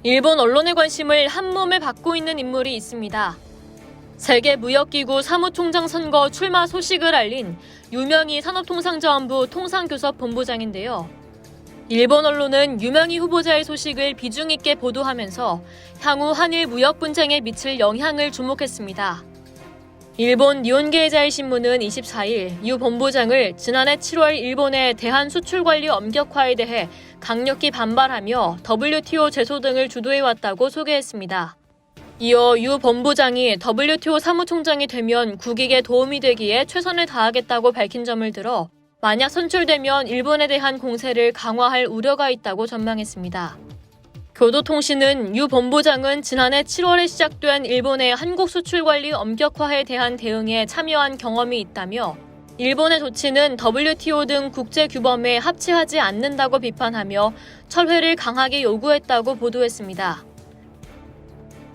일본 언론의 관심을 한몸에 받고 있는 인물이 있습니다. 세계무역기구 사무총장 선거 출마 소식을 알린 유명희 산업통상자원부 통상교섭본부장인데요. 일본 언론은 유명희 후보자의 소식을 비중 있게 보도하면서 향후 한일 무역 분쟁에 미칠 영향을 주목했습니다. 일본 니혼게이자이 신문은 24일 유 본부장을 지난해 7월 일본의 대한 수출 관리 엄격화에 대해 강력히 반발하며 WTO 제소 등을 주도해왔다고 소개했습니다. 이어 유 본부장이 WTO 사무총장이 되면 국익에 도움이 되기에 최선을 다하겠다고 밝힌 점을 들어 만약 선출되면 일본에 대한 공세를 강화할 우려가 있다고 전망했습니다. 교도통신은 유 본부장은 지난해 7월에 시작된 일본의 한국 수출 관리 엄격화에 대한 대응에 참여한 경험이 있다며 일본의 조치는 WTO 등 국제규범에 합치하지 않는다고 비판하며 철회를 강하게 요구했다고 보도했습니다.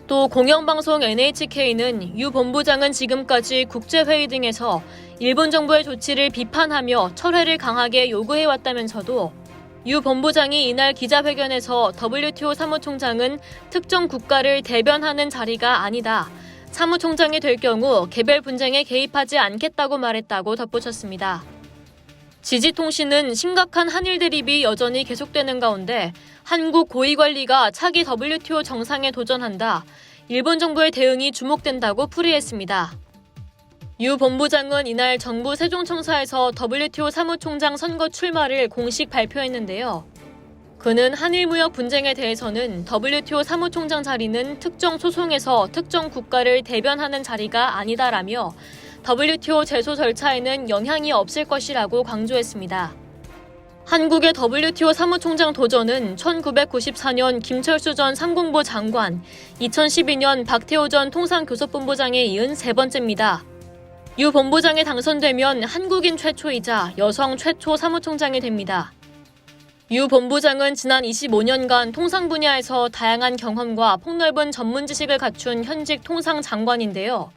또 공영방송 NHK는 유 본부장은 지금까지 국제회의 등에서 일본 정부의 조치를 비판하며 철회를 강하게 요구해왔다면서도 유 본부장이 이날 기자회견에서 WTO 사무총장은 특정 국가를 대변하는 자리가 아니다. 사무총장이 될 경우 개별 분쟁에 개입하지 않겠다고 말했다고 덧붙였습니다. 지지통신은 심각한 한일 대립이 여전히 계속되는 가운데 한국 고위관리가 차기 WTO 정상에 도전한다. 일본 정부의 대응이 주목된다고 풀이했습니다. 유 본부장은 이날 정부 세종청사에서 WTO 사무총장 선거 출마를 공식 발표했는데요. 그는 한일 무역 분쟁에 대해서는 WTO 사무총장 자리는 특정 소송에서 특정 국가를 대변하는 자리가 아니다라며 WTO 제소 절차에는 영향이 없을 것이라고 강조했습니다. 한국의 WTO 사무총장 도전은 1994년 김철수 전 상공부 장관, 2012년 박태호 전 통상교섭본부장에 이은 세 번째입니다. 유 본부장에 당선되면 한국인 최초이자 여성 최초 사무총장이 됩니다. 유 본부장은 지난 25년간 통상 분야에서 다양한 경험과 폭넓은 전문 지식을 갖춘 현직 통상장관인데요.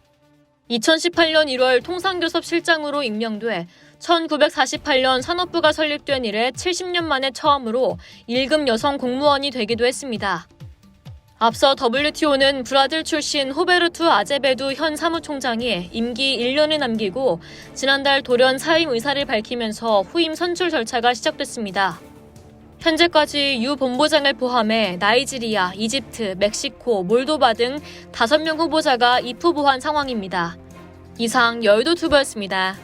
2018년 1월 통상교섭실장으로 임명돼 1948년 산업부가 설립된 이래 70년 만에 처음으로 1급 여성 공무원이 되기도 했습니다. 앞서 WTO는 브라질 출신 호베르투 아제베두 현 사무총장이 임기 1년을 남기고 지난달 돌연 사임 의사를 밝히면서 후임 선출 절차가 시작됐습니다. 현재까지 유 본부장을 포함해 나이지리아, 이집트, 멕시코, 몰도바 등 5명 후보자가 입후보한 상황입니다. 이상 여의도투브였습니다.